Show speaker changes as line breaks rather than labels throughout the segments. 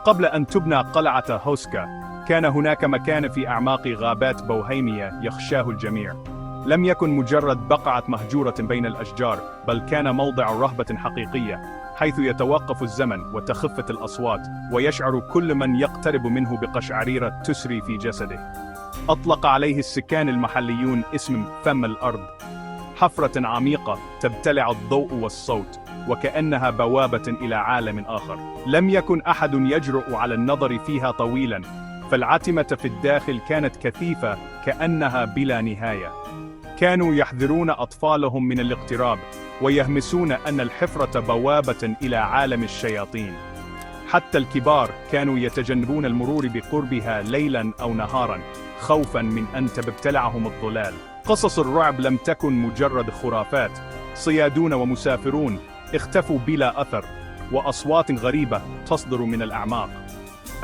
قبل أن تبنى قلعة هوسكا، كان هناك مكان في أعماق غابات بوهيمية يخشاه الجميع. لم يكن مجرد بقعة مهجورة بين الأشجار، بل كان موضع رهبة حقيقية، حيث يتوقف الزمن وتخفت الأصوات، ويشعر كل من يقترب منه بقشعريرة تسري في جسده. أطلق عليه السكان المحليون اسم فم الأرض، حفرة عميقة تبتلع الضوء والصوت، وكأنها بوابة إلى عالم آخر. لم يكن أحد يجرؤ على النظر فيها طويلاً، فالعتمة في الداخل كانت كثيفة كأنها بلا نهاية. كانوا يحذرون أطفالهم من الاقتراب، ويهمسون أن الحفرة بوابة إلى عالم الشياطين. حتى الكبار كانوا يتجنبون المرور بقربها ليلاً أو نهاراً، خوفاً من أن تبتلعهم الظلال. قصص الرعب لم تكن مجرد خرافات، صيادون ومسافرون اختفوا بلا أثر، وأصوات غريبة تصدر من الأعماق.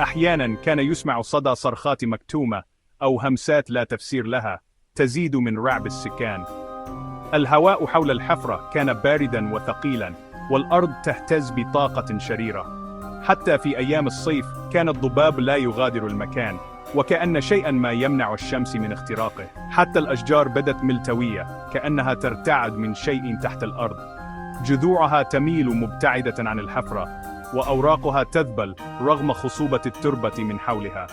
أحياناً كان يسمع صدى صرخات مكتومة أو همسات لا تفسير لها، تزيد من رعب السكان. الهواء حول الحفرة كان بارداً وثقيلاً، والأرض تهتز بطاقة شريرة. حتى في أيام الصيف كان الضباب لا يغادر المكان، وكأن شيئاً ما يمنع الشمس من اختراقه. حتى الأشجار بدت ملتوية، كأنها ترتعد من شيء تحت الأرض. جذوعها تميل مبتعدة عن الحفرة، وأوراقها تذبل رغم خصوبة التربة من حولها.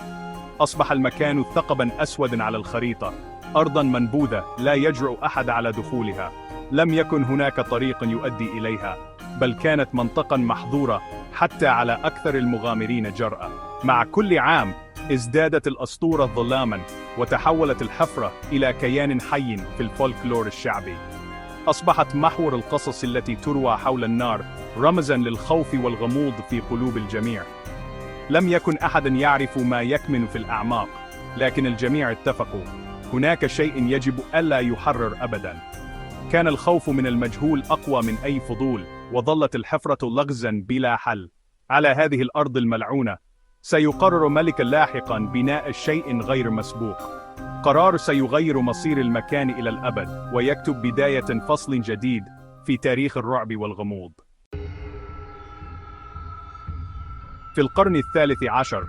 أصبح المكان ثقباً أسوداً على الخريطة، أرضاً منبوذة لا يجرؤ أحد على دخولها. لم يكن هناك طريق يؤدي إليها، بل كانت منطقة محظورة حتى على أكثر المغامرين جرأة. مع كل عام ازدادت الأسطورة ظلاماً، وتحولت الحفرة إلى كيان حي في الفولكلور الشعبي. أصبحت محور القصص التي تروى حول النار، رمزاً للخوف والغموض في قلوب الجميع. لم يكن أحد يعرف ما يكمن في الأعماق، لكن الجميع اتفقوا: هناك شيء يجب ألا يحرر أبداً. كان الخوف من المجهول أقوى من أي فضول، وظلت الحفرة لغزاً بلا حل. على هذه الأرض الملعونة سيقرر ملكاً لاحقاً بناء شيء غير مسبوق، قرار سيغير مصير المكان إلى الأبد، ويكتب بداية فصل جديد في تاريخ الرعب والغموض. في القرن الثالث عشر،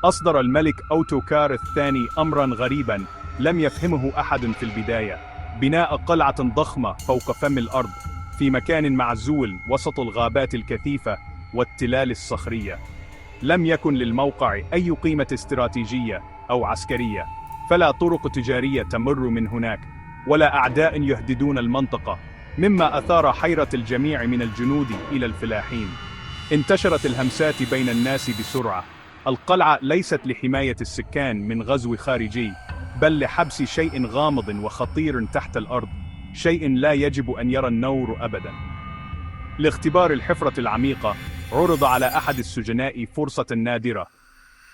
أصدر الملك أوتوكار الثاني أمراً غريباً لم يفهمه أحد في البداية: بناء قلعة ضخمة فوق فم الأرض، في مكان معزول وسط الغابات الكثيفة والتلال الصخرية. لم يكن للموقع أي قيمة استراتيجية أو عسكرية، فلا طرق تجارية تمر من هناك، ولا أعداء يهددون المنطقة، مما أثار حيرة الجميع من الجنود إلى الفلاحين. انتشرت الهمسات بين الناس بسرعة: القلعة ليست لحماية السكان من غزو خارجي، بل لحبس شيء غامض وخطير تحت الأرض، شيء لا يجب أن يرى النور أبداً. لاختبار الحفرة العميقة، عرض على أحد السجناء فرصة نادرة: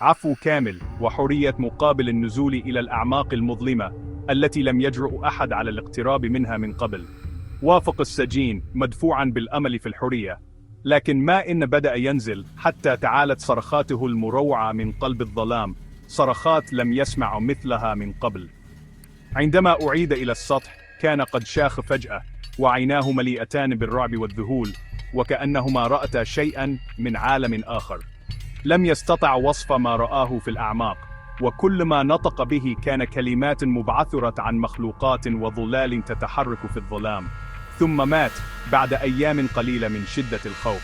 عفو كامل وحرية مقابل النزول إلى الأعماق المظلمة التي لم يجرؤ أحد على الاقتراب منها من قبل. وافق السجين مدفوعاً بالأمل في الحرية، لكن ما إن بدأ ينزل حتى تعالت صرخاته المروعة من قلب الظلام، صرخات لم يسمع مثلها من قبل. عندما أعيد إلى السطح كان قد شاخ فجأة، وعيناه مليئتان بالرعب والذهول، وكأنهما رأتا شيئاً من عالم آخر. لم يستطع وصف ما رآه في الأعماق، وكل ما نطق به كان كلمات مبعثرة عن مخلوقات وظلال تتحرك في الظلام. ثم مات بعد أيام قليلة من شدة الخوف.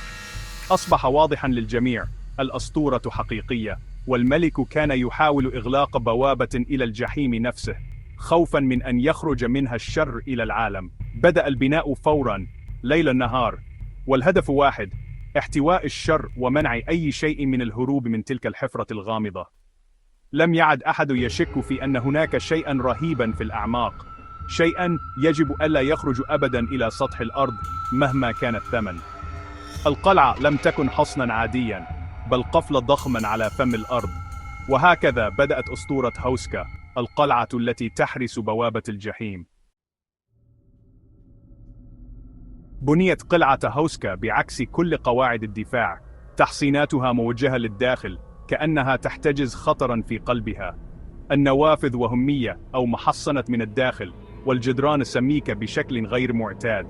أصبح واضحاً للجميع: الأسطورة حقيقية، والملك كان يحاول إغلاق بوابة إلى الجحيم نفسه، خوفاً من أن يخرج منها الشر إلى العالم. بدأ البناء فوراً، ليل نهار، والهدف واحد: احتواء الشر ومنع أي شيء من الهروب من تلك الحفرة الغامضة. لم يعد أحد يشك في أن هناك شيئاً رهيباً في الأعماق، شيئاً يجب ألا يخرج أبداً إلى سطح الأرض مهما كان الثمن. القلعة لم تكن حصناً عادياً، بل قفل ضخماً على فم الأرض. وهكذا بدأت أسطورة هوسكا، القلعة التي تحرس بوابة الجحيم. بنيت قلعة هوسكا بعكس كل قواعد الدفاع، تحصيناتها موجهة للداخل، كأنها تحتجز خطراً في قلبها. النوافذ وهمية أو محصنة من الداخل، والجدران سميكة بشكل غير معتاد.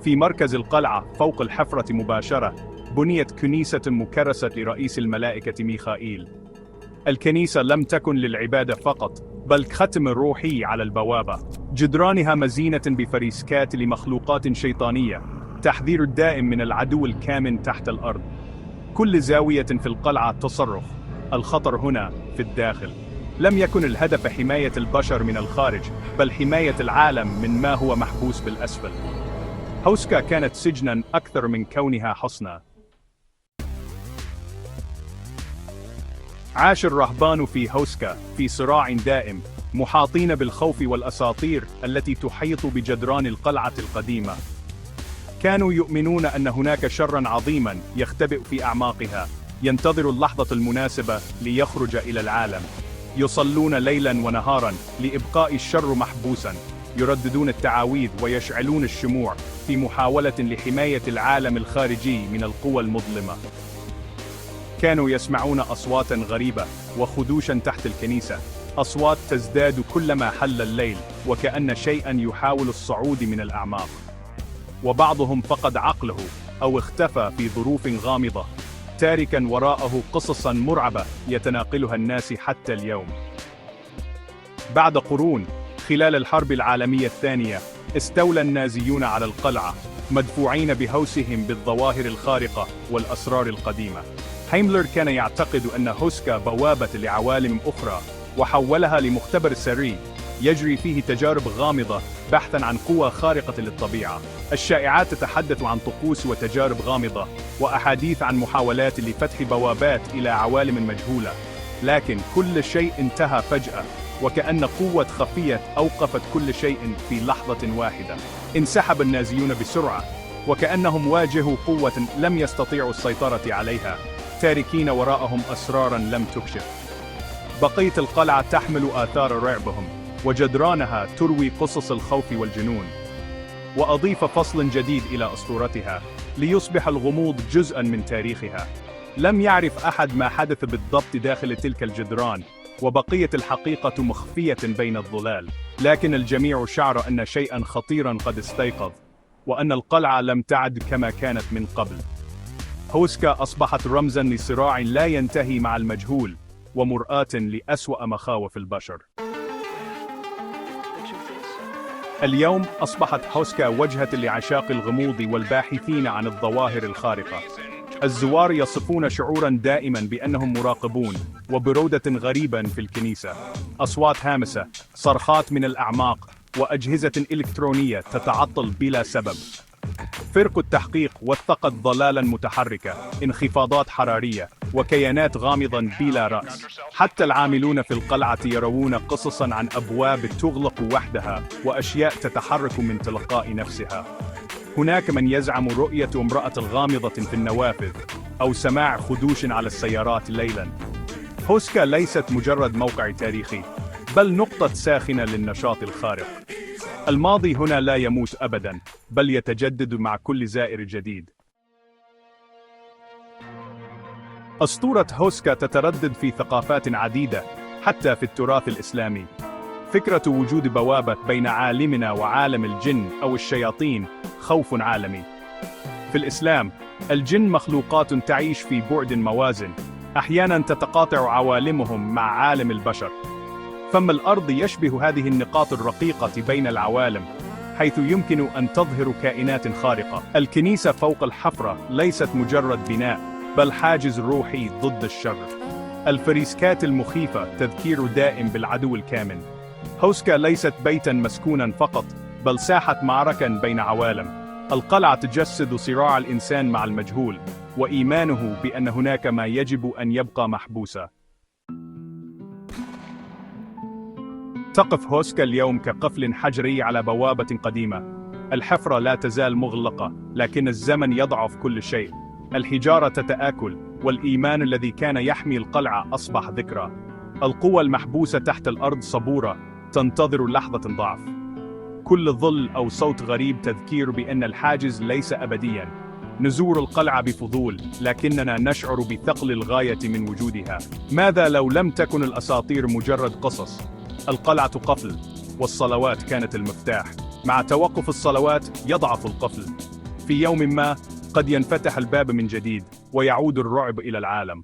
في مركز القلعة فوق الحفرة مباشرة بنيت كنيسة مكرسة لرئيس الملائكة ميخائيل. الكنيسة لم تكن للعبادة فقط، بل ختم روحي على البوابة، جدرانها مزينة بفريسكات لمخلوقات شيطانية، تحذير الدائم من العدو الكامن تحت الأرض. كل زاوية في القلعة تصرخ: الخطر هنا في الداخل. لم يكن الهدف حماية البشر من الخارج، بل حماية العالم من ما هو محبوس بالأسفل. هوسكا كانت سجناً أكثر من كونها حصنا. عاش الرهبان في هوسكا في صراع دائم، محاطين بالخوف والأساطير التي تحيط بجدران القلعة القديمة. كانوا يؤمنون أن هناك شرًا عظيمًا يختبئ في أعماقها، ينتظر اللحظة المناسبة ليخرج إلى العالم. يصلون ليلاً ونهاراً لإبقاء الشر محبوساً، يرددون التعاويذ ويشعلون الشموع في محاولة لحماية العالم الخارجي من القوى المظلمة. كانوا يسمعون أصواتاً غريبة وخدوشاً تحت الكنيسة، أصوات تزداد كلما حل الليل، وكأن شيئاً يحاول الصعود من الأعماق. وبعضهم فقد عقله أو اختفى في ظروف غامضة، تاركاً وراءه قصصاً مرعبة يتناقلها الناس حتى اليوم. بعد قرون، خلال الحرب العالمية الثانية، استولى النازيون على القلعة، مدفوعين بهوسهم بالظواهر الخارقة والأسرار القديمة. هيملر كان يعتقد أن هوسكا بوابة لعوالم أخرى، وحولها لمختبر سري يجري فيه تجارب غامضة بحثاً عن قوى خارقة للطبيعة. الشائعات تتحدث عن طقوس وتجارب غامضة، وأحاديث عن محاولات لفتح بوابات إلى عوالم مجهولة. لكن كل شيء انتهى فجأة، وكأن قوة خفية أوقفت كل شيء في لحظة واحدة. انسحب النازيون بسرعة، وكأنهم واجهوا قوة لم يستطيعوا السيطرة عليها، تاركين وراءهم أسراراً لم تكشف. بقية القلعة تحمل آثار رعبهم، وجدرانها تروي قصص الخوف والجنون. وأضيف فصل جديد إلى أسطورتها، ليصبح الغموض جزءاً من تاريخها. لم يعرف أحد ما حدث بالضبط داخل تلك الجدران، وبقية الحقيقة مخفية بين الظلال. لكن الجميع شعر أن شيئاً خطيراً قد استيقظ، وأن القلعة لم تعد كما كانت من قبل. هوسكا أصبحت رمزاً لصراع لا ينتهي مع المجهول، ومرآة لأسوأ مخاوف البشر. اليوم أصبحت هوسكا وجهة لعشاق الغموض والباحثين عن الظواهر الخارقة. الزوار يصفون شعوراً دائماً بأنهم مراقبون، وبرودة غريبة في الكنيسة. أصوات هامسة، صرخات من الأعماق، وأجهزة إلكترونية تتعطل بلا سبب. فرق التحقيق وثقت ضلالاً متحركة، انخفاضات حرارية، وكيانات غامضة بلا رأس. حتى العاملون في القلعة يروون قصصاً عن أبواب تغلق وحدها، وأشياء تتحرك من تلقاء نفسها. هناك من يزعم رؤية امرأة غامضة في النوافذ، أو سماع خدوش على السيارات ليلاً. هوسكا ليست مجرد موقع تاريخي، بل نقطة ساخنة للنشاط الخارق. الماضي هنا لا يموت أبداً، بل يتجدد مع كل زائر جديد. أسطورة هوسكا تتردد في ثقافات عديدة، حتى في التراث الإسلامي. فكرة وجود بوابة بين عالمنا وعالم الجن أو الشياطين خوف عالمي. في الإسلام، الجن مخلوقات تعيش في بعد موازن، أحياناً تتقاطع عوالمهم مع عالم البشر. فم الأرض يشبه هذه النقاط الرقيقة بين العوالم، حيث يمكن أن تظهر كائنات خارقة. الكنيسة فوق الحفرة ليست مجرد بناء، بل حاجز روحي ضد الشر. الفريسكات المخيفة تذكير دائم بالعدو الكامن. هوسكا ليست بيتاً مسكوناً فقط، بل ساحة معركة بين عوالم. القلعة تجسد صراع الإنسان مع المجهول، وإيمانه بأن هناك ما يجب أن يبقى محبوسا. تقف هوسكا اليوم كقفل حجري على بوابة قديمة. الحفرة لا تزال مغلقة، لكن الزمن يضعف كل شيء. الحجارة تتآكل، والإيمان الذي كان يحمي القلعة أصبح ذكرى. القوى المحبوسة تحت الأرض صبورة، تنتظر لحظة ضعف. كل ظل أو صوت غريب تذكير بأن الحاجز ليس أبدياً. نزور القلعة بفضول، لكننا نشعر بثقل الغاية من وجودها. ماذا لو لم تكن الأساطير مجرد قصص؟ القلعة قفل، والصلوات كانت المفتاح. مع توقف الصلوات يضعف القفل. في يوم ما، قد ينفتح الباب من جديد، ويعود الرعب إلى العالم.